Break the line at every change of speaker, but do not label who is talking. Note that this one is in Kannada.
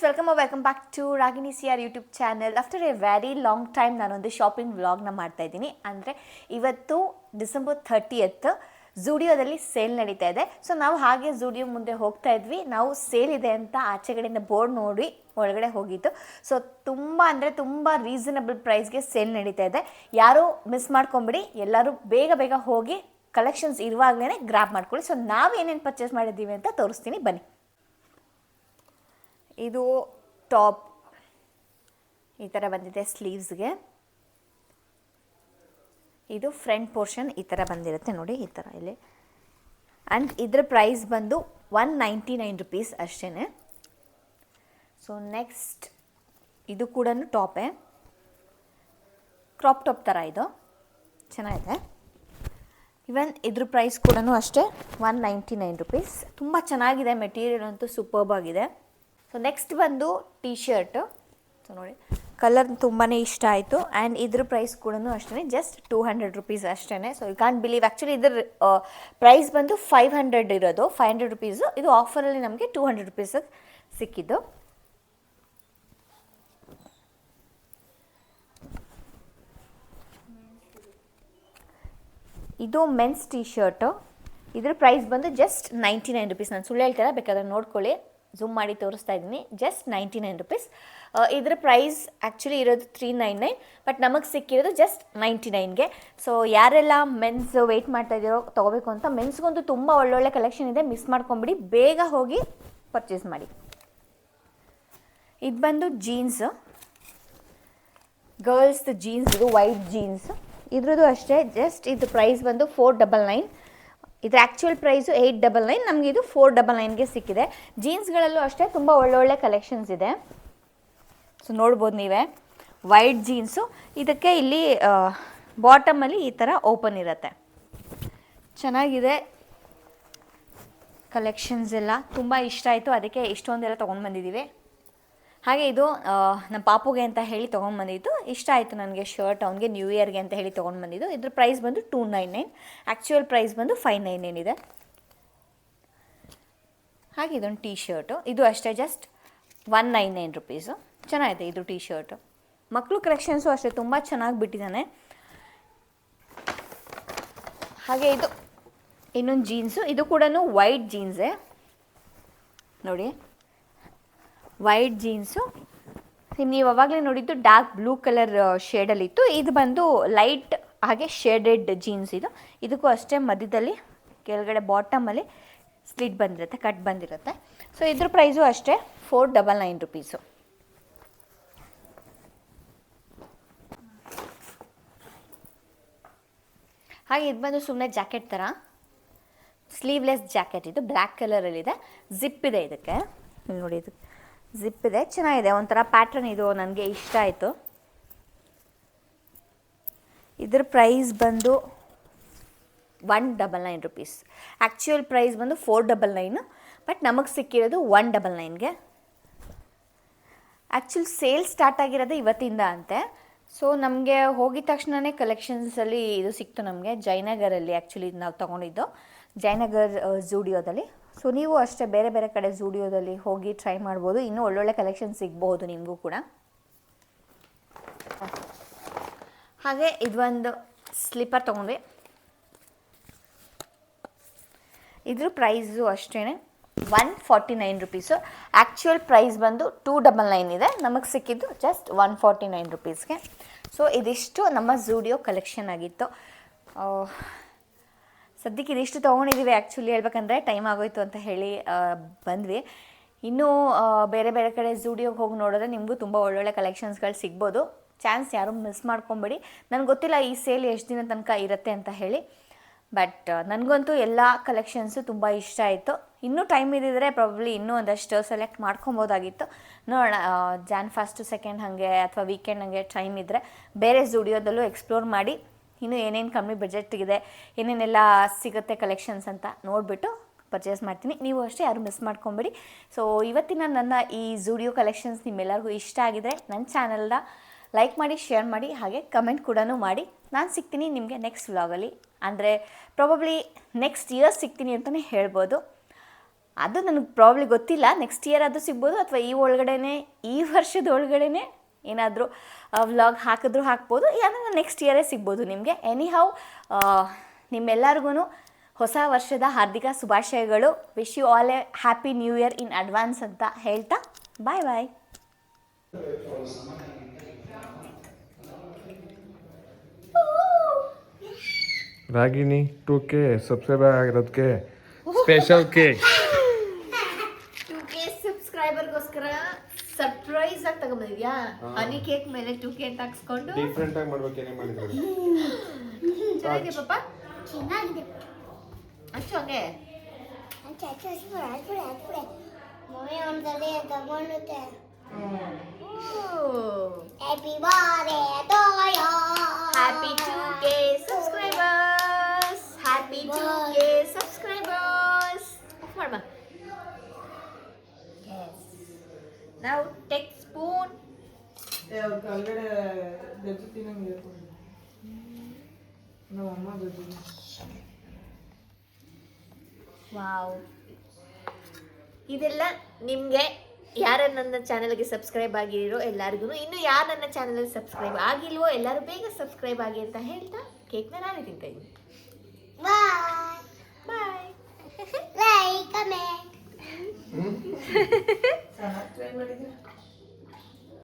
Welcome back to Ragini CR YouTube channel. After a very long time ನಾನೊಂದು ಶಾಪಿಂಗ್ ವ್ಲಾಗ್ನ ಮಾಡ್ತಾ ಇದ್ದೀನಿ. ಅಂದರೆ ಇವತ್ತು ಡಿಸೆಂಬರ್ 30th ಝೂಡಿಯೋದಲ್ಲಿ ಸೇಲ್ ನಡೀತಾ ಇದೆ. ಸೊ ನಾವು ಹಾಗೆ ಝೂಡಿಯೋ ಮುಂದೆ ಹೋಗ್ತಾ ಇದ್ವಿ. ನಾವು ಸೇಲ್ ಇದೆ ಅಂತ ಆಚೆಗಡೆಯಿಂದ ಬೋರ್ಡ್ ನೋಡಿ ಒಳಗಡೆ ಹೋಗಿದ್ದು. ಸೊ ತುಂಬ ಅಂದರೆ ತುಂಬ ರೀಸನಬಲ್ ಪ್ರೈಸ್ಗೆ ಸೇಲ್ ನಡೀತಾ ಇದೆ. ಯಾರೂ ಮಿಸ್ ಮಾಡ್ಕೊಂಬಿಡಿ, ಎಲ್ಲರೂ ಬೇಗ ಬೇಗ ಹೋಗಿ ಕಲೆಕ್ಷನ್ಸ್ ಇರುವಾಗಲೇ ಗ್ರಾಬ್ ಮಾಡ್ಕೊಳ್ಳಿ. ಸೊ ನಾವು ಏನೇನು ಪರ್ಚೇಸ್ ಮಾಡಿದ್ದೀವಿ ಅಂತ ತೋರಿಸ್ತೀನಿ ಬನ್ನಿ. ಇದು ಟಾಪ್ ಈ ಥರ ಬಂದಿದೆ ಸ್ಲೀವ್ಸ್ಗೆ. ಇದು ಫ್ರಂಟ್ ಪೋರ್ಷನ್ ಈ ಥರ ಬಂದಿರುತ್ತೆ ನೋಡಿ, ಈ ಥರ ಇಲ್ಲಿ. ಆ್ಯಂಡ್ ಇದರ ಪ್ರೈಸ್ ಬಂದು 199 rupees ಅಷ್ಟೇ. ಸೊ ನೆಕ್ಸ್ಟ್ ಇದು ಕೂಡ ಟಾಪೇ, ಕ್ರಾಪ್ ಟಾಪ್ ಥರ ಇದು ಚೆನ್ನಾಗಿದೆ. ಇವನ್ ಇದ್ರ ಪ್ರೈಸ್ ಕೂಡ ಅಷ್ಟೇ 199 rupees. ತುಂಬ ಚೆನ್ನಾಗಿದೆ, ಮೆಟೀರಿಯಲ್ ಅಂತೂ ಸೂಪರ್ಬ್ ಆಗಿದೆ. ಸೊ ನೆಕ್ಸ್ಟ್ ಬಂದು ಟೀ ಶರ್ಟ್. ಸೊ ನೋಡಿ ಕಲರ್ ತುಂಬಾ ಇಷ್ಟ ಆಯಿತು. ಆ್ಯಂಡ್ ಇದ್ರ ಪ್ರೈಸ್ ಕೂಡ ಅಷ್ಟೇ, ಜಸ್ಟ್ 200 rupees ಅಷ್ಟೇ. So you can't believe, actually ಇದ್ರ ಪ್ರೈಸ್ ಬಂದು 500 ಇರೋದು, 500 rupees. ಇದು ಆಫರಲ್ಲಿ ನಮಗೆ 200 rupees ಸಿಕ್ಕಿದ್ದು. ಇದು ಮೆನ್ಸ್ ಟೀ ಶರ್ಟು. ಇದ್ರ ಪ್ರೈಸ್ ಬಂದು ಜಸ್ಟ್ 99 rupees. ನಾನು ಸುಳ್ಳು ಹೇಳ್ತಾರ, ಬೇಕಾದ್ರೆ ನೋಡ್ಕೊಳ್ಳಿ, ಝೂಮ್ ಮಾಡಿ ತೋರಿಸ್ತಾ ಇದ್ದೀನಿ. Just 99 rupees. ಇದರ ಪ್ರೈಸ್ ಆ್ಯಕ್ಚುಲಿ ಇರೋದು 399, ಬಟ್ ನಮಗೆ ಸಿಕ್ಕಿರೋದು ಜಸ್ಟ್ 99ಗೆ. ಸೊ ಯಾರೆಲ್ಲ ಮೆನ್ಸ್ ವೆಯ್ಟ್ ಮಾಡ್ತಾ ಇದ್ದೀರೋ ತೊಗೋಬೇಕು ಅಂತ, ಮೆನ್ಸ್ಗಂತೂ ತುಂಬ ಒಳ್ಳೊಳ್ಳೆ ಕಲೆಕ್ಷನ್ ಇದೆ, ಮಿಸ್ ಮಾಡ್ಕೊಂಬಿಡಿ, ಬೇಗ ಹೋಗಿ ಪರ್ಚೇಸ್ ಮಾಡಿ. ಇದು ಬಂದು ಜೀನ್ಸ್, ಗರ್ಲ್ಸ್ದು ಜೀನ್ಸ್, ಇದು ವೈಟ್ ಜೀನ್ಸ್. ಇದ್ರದ್ದು ಅಷ್ಟೇ, ಜಸ್ಟ್ ಇದು ಪ್ರೈಸ್ ಬಂದು 499. ಇದ್ರ ಆ್ಯಕ್ಚುಯಲ್ ಪ್ರೈಸು 899, ನಮಗೆ ಇದು 499ಗೆ ಸಿಕ್ಕಿದೆ. ಜೀನ್ಸ್ಗಳಲ್ಲೂ ಅಷ್ಟೇ ತುಂಬ ಒಳ್ಳೊಳ್ಳೆ ಕಲೆಕ್ಷನ್ಸ್ ಇದೆ. ಸೊ ನೋಡ್ಬೋದು ನೀವೇ, ವೈಟ್ ಜೀನ್ಸು. ಇದಕ್ಕೆ ಇಲ್ಲಿ ಬಾಟಮಲ್ಲಿ ಈ ಥರ ಓಪನ್ ಇರುತ್ತೆ, ಚೆನ್ನಾಗಿದೆ ಕಲೆಕ್ಷನ್ಸ್ ಎಲ್ಲ. ತುಂಬ ಇಷ್ಟ ಆಯಿತು, ಅದಕ್ಕೆ ಇಷ್ಟೊಂದೆಲ್ಲ ತೊಗೊಂಡು ಬಂದಿದ್ದೀವಿ. ಹಾಗೆ ಇದು ನಮ್ಮ ಪಾಪುಗೆ ಅಂತ ಹೇಳಿ ತೊಗೊಂಡ್ಬಂದಿದ್ದು, ಇಷ್ಟ ಆಯಿತು ನನಗೆ ಶರ್ಟ್, ಅವನಿಗೆ ನ್ಯೂ ಇಯರ್ಗೆ ಅಂತ ಹೇಳಿ ತೊಗೊಂಡು ಬಂದಿದ್ದು. ಇದ್ರ ಪ್ರೈಸ್ ಬಂದು 299, ಆ್ಯಕ್ಚುಯಲ್ ಪ್ರೈಸ್ ಬಂದು 599 ಇದೆ. ಹಾಗೆ ಇದೊಂದು ಟೀ ಶರ್ಟು, ಇದು ಅಷ್ಟೇ ಜಸ್ಟ್ 199 rupees. ಚೆನ್ನಾಗಿದೆ ಇದು ಟೀ ಶರ್ಟು. ಮಕ್ಕಳು ಕಲೆಕ್ಷನ್ಸು ಅಷ್ಟೇ ತುಂಬ ಚೆನ್ನಾಗಿ ಬಿಟ್ಟಿದ್ದಾನೆ. ಹಾಗೆ ಇದು ಇನ್ನೊಂದು ಜೀನ್ಸು, ಇದು ಕೂಡ ವೈಟ್ ಜೀನ್ಸೇ ನೋಡಿ, ವೈಟ್ ಜೀನ್ಸು. ನೀವು ಅವಾಗಲೇ ನೋಡಿದ್ದು ಡಾರ್ಕ್ ಬ್ಲೂ ಕಲರ್ ಶೇಡಲ್ಲಿತ್ತು. ಇದು ಬಂದು ಲೈಟ್ ಹಾಗೆ ಶೇಡೆಡ್ ಜೀನ್ಸ್. ಇದಕ್ಕೂ ಅಷ್ಟೇ ಮಧ್ಯದಲ್ಲಿ ಕೆಳಗಡೆ ಬಾಟಮಲ್ಲಿ ಸ್ಲಿಟ್ ಬಂದಿರುತ್ತೆ, ಕಟ್ ಬಂದಿರುತ್ತೆ. ಸೊ ಇದ್ರ ಪ್ರೈಸು ಅಷ್ಟೇ 499 rupees. ಹಾಗೆ ಇದು ಬಂದು ಸುಮ್ಮನೆ ಜಾಕೆಟ್ ಥರ, ಸ್ಲೀವ್ಲೆಸ್ ಜಾಕೆಟ್. ಇದು ಬ್ಲ್ಯಾಕ್ ಕಲರಲ್ಲಿದೆ, ಜಿಪ್ ಇದೆ ಇದಕ್ಕೆ ನೋಡಿ, ಇದು ಜಿಪ್ ಇದೆ, ಚೆನ್ನಾಗಿದೆ, ಒಂಥರ ಪ್ಯಾಟ್ರನ್. ಇದು ನನಗೆ ಇಷ್ಟ ಆಯಿತು. ಇದ್ರ ಪ್ರೈಸ್ ಬಂದು 199 rupees. ಆ್ಯಕ್ಚುಯಲ್ ಪ್ರೈಸ್ ಬಂದು 499, ಬಟ್ ನಮಗೆ ಸಿಕ್ಕಿರೋದು 199ಗೆ. ಆ್ಯಕ್ಚುಲಿ ಸೇಲ್ ಸ್ಟಾರ್ಟ್ ಆಗಿರೋದು ಇವತ್ತಿಂದ ಅಂತೆ. ಸೊ ನಮಗೆ ಹೋಗಿದ ತಕ್ಷಣವೇ ಕಲೆಕ್ಷನ್ಸಲ್ಲಿ ಇದು ಸಿಕ್ತು ನಮಗೆ, ಜಯನಗರಲ್ಲಿ. ಆ್ಯಕ್ಚುಲಿ ನಾವು ತೊಗೊಂಡಿದ್ದು ಜಯನಗರ್ ಝೂಡಿಯೋದಲ್ಲಿ. ಸೊ ನೀವು ಅಷ್ಟೇ ಬೇರೆ ಬೇರೆ ಕಡೆ ಝೂಡಿಯೋದಲ್ಲಿ ಹೋಗಿ ಟ್ರೈ ಮಾಡ್ಬೋದು, ಇನ್ನೂ ಒಳ್ಳೊಳ್ಳೆ ಕಲೆಕ್ಷನ್ ಸಿಗ್ಬೋದು ನಿಮಗೂ ಕೂಡ. ಹಾಗೆ ಇದೊಂದು ಸ್ಲಿಪ್ಪರ್ ತೊಗೊಂಡ್ವಿ. ಇದ್ರ ಪ್ರೈಸು ಅಷ್ಟೇ 149 rupees. ಆ್ಯಕ್ಚುಯಲ್ ಪ್ರೈಸ್ ಬಂದು 299 ಇದೆ, ನಮಗೆ ಸಿಕ್ಕಿದ್ದು ಜಸ್ಟ್ 149 rupeesಗೆ. ಸೊ ಇದಿಷ್ಟು ನಮ್ಮ ಝೂಡಿಯೋ ಕಲೆಕ್ಷನ್ ಆಗಿತ್ತು. ಸದ್ಯಕ್ಕೆ ಇದಿಷ್ಟು ತೊಗೊಂಡಿದ್ದೀವಿ. ಆ್ಯಕ್ಚುಲಿ ಹೇಳ್ಬೇಕಂದ್ರೆ ಟೈಮ್ ಆಗೋಯ್ತು ಅಂತ ಹೇಳಿ ಬಂದ್ವಿ. ಇನ್ನೂ ಬೇರೆ ಬೇರೆ ಕಡೆ ಝೂಡಿಯೋಗೆ ಹೋಗಿ ನೋಡಿದ್ರೆ ನಿಮಗೂ ತುಂಬ ಒಳ್ಳೊಳ್ಳೆ ಕಲೆಕ್ಷನ್ಸ್ಗಳು ಸಿಗ್ಬೋದು. ಚಾನ್ಸ್ ಯಾರೂ ಮಿಸ್ ಮಾಡ್ಕೊಂಬೇಡಿ. ನನಗೆ ಗೊತ್ತಿಲ್ಲ ಈ ಸೇಲ್ ಎಷ್ಟು ದಿನ ತನಕ ಇರುತ್ತೆ ಅಂತ ಹೇಳಿ, ಬಟ್ ನನಗಂತೂ ಎಲ್ಲ ಕಲೆಕ್ಷನ್ಸು ತುಂಬ ಇಷ್ಟ ಆಯಿತು. ಇನ್ನೂ ಟೈಮ್ ಇದ್ದಿದ್ರೆ ಪ್ರಾಬಬ್ಲಿ ಇನ್ನೂ ಒಂದಷ್ಟು ಸೆಲೆಕ್ಟ್ ಮಾಡ್ಕೊಬೋದಾಗಿತ್ತು. ನೋಡೋಣ, ಜಾನ್ 1st 2nd ಹಾಗೆ ಅಥವಾ ವೀಕೆಂಡ್ ಹಾಗೆ ಟೈಮ್ ಇದ್ದರೆ ಬೇರೆ ಝೂಡಿಯೋದಲ್ಲೂ ಎಕ್ಸ್ಪ್ಲೋರ್ ಮಾಡಿ ಇನ್ನೂ ಏನೇನು ಕಮ್ಮಿ ಬಜೆಟ್ಟಿಗಿದೆ, ಏನೇನೆಲ್ಲ ಸಿಗುತ್ತೆ ಕಲೆಕ್ಷನ್ಸ್ ಅಂತ ನೋಡಿಬಿಟ್ಟು ಪರ್ಚೇಸ್ ಮಾಡ್ತೀನಿ. ನೀವು ಅಷ್ಟೇ ಯಾರು ಮಿಸ್ ಮಾಡ್ಕೊಂಬೇಡಿ. ಸೊ ಇವತ್ತಿನ ನನ್ನ ಈ ಝೂಡಿಯೋ ಕಲೆಕ್ಷನ್ಸ್ ನಿಮ್ಮೆಲ್ಲರಿಗೂ ಇಷ್ಟ ಆಗಿದರೆ ನನ್ನ ಚಾನಲ್ನ ಲೈಕ್ ಮಾಡಿ, ಶೇರ್ ಮಾಡಿ, ಹಾಗೆ ಕಮೆಂಟ್ ಕೂಡ ಮಾಡಿ. ನಾನು ಸಿಗ್ತೀನಿ ನಿಮಗೆ ನೆಕ್ಸ್ಟ್ ವ್ಲಾಗಲ್ಲಿ, ಅಂದರೆ ಪ್ರಾಬಬ್ಲಿ ನೆಕ್ಸ್ಟ್ ಇಯರ್ ಸಿಗ್ತೀನಿ ಅಂತಲೇ ಹೇಳ್ಬೋದು. ಅದು ನನಗೆ ಪ್ರಾಬ್ಲಿ ಗೊತ್ತಿಲ್ಲ, ನೆಕ್ಸ್ಟ್ ಇಯರ್ ಅದು ಸಿಗ್ಬೋದು ಅಥವಾ ಈ ವರ್ಷದ ಒಳಗಡೆ ಏನಾದರೂ ವ್ಲಾಗ್ ಹಾಕ್ಬೋದು, ಯಾಕಂದ್ರೆ ನೆಕ್ಸ್ಟ್ ಇಯರೇ ಸಿಗ್ಬೋದು ನಿಮಗೆ. ಎನಿ ಹೌ ನಿಮ್ಮೆಲ್ಲರಿಗೂ ಹೊಸ ವರ್ಷದ ಹಾರ್ದಿಕ ಶುಭಾಶಯಗಳು. Wish you all a happy new year in advance ಅಂತ ಹೇಳ್ತಾ bye bye.
Ragini 2K subscriber ಆಗಿರೋದಕ್ಕೆ ಸ್ಪೆಷಲ್ ಕೇಕ್.
2K ಸಬ್ಸ್ಕ್ರೈಬರ್ಗೋಸ್ಕರ ಸರ್ಪ್ರೈಸ್ ಆಗಿ ತಗೊಂಬಂದಿದ್ಯಾ? ಹನಿ ಕೇಕ್ ಮೇಲೆ 2K ಅಂತ ಹಾಕ್ಸ್ಕೊಂಡು
ಡಿಫ್ರೆಂಟ್ ಆಗಿ ಮಾಡ್ಬೇಕೇನೆ ಮಾಡಿದ್ರು.
ಚೆನ್ನಾಗಿದೆ ಪಾಪ,
ಚೆನ್ನಾಗಿದೆ.
ಅಷ್ಟು ಹಂಗೆ
ಮಮ್ಮಿ ಒಂದ್ಸಲಿ ತಗೊಂಡುತ್ತೆ.
Happy
birthday to you.
2K subscribers, happy 2K subscribers. Off ಮಾಡ್ಬಾ. Now take spoon.
ಕೆಳಗಡೆ ಗಜ್ಜಿ ತಿನ್ನಂಗೆ ನಮ್ಮ ಅಮ್ಮ ಗಜ್ಜಿ.
ವಾವ್, ಇದೆಲ್ಲ ನಿಮಗೆ ಯಾರು ನನ್ನ ಚಾನಲ್ಗೆ ಸಬ್ಸ್ಕ್ರೈಬ್ ಆಗಿರೋ ಎಲ್ಲರಿಗೂ, ಇನ್ನು ಯಾರು ನನ್ನ ಚಾನಲ್ಗೆ ಸಬ್ಸ್ಕ್ರೈಬ್ ಆಗಿಲ್ವೋ ಎಲ್ಲರೂ ಬೇಗ ಸಬ್ಸ್ಕ್ರೈಬ್ ಆಗಿ ಅಂತ ಹೇಳ್ತಾ ಕೇಕ್ನ ನಾನೇ ತಿಂತಾ ಇದ್ದೀನಿ.
Bye
bye.
Like comment.
ಚೆನ್ನಾಗಿ ಟ್ರೈ ಮಾಡಿದ್ಯಾ.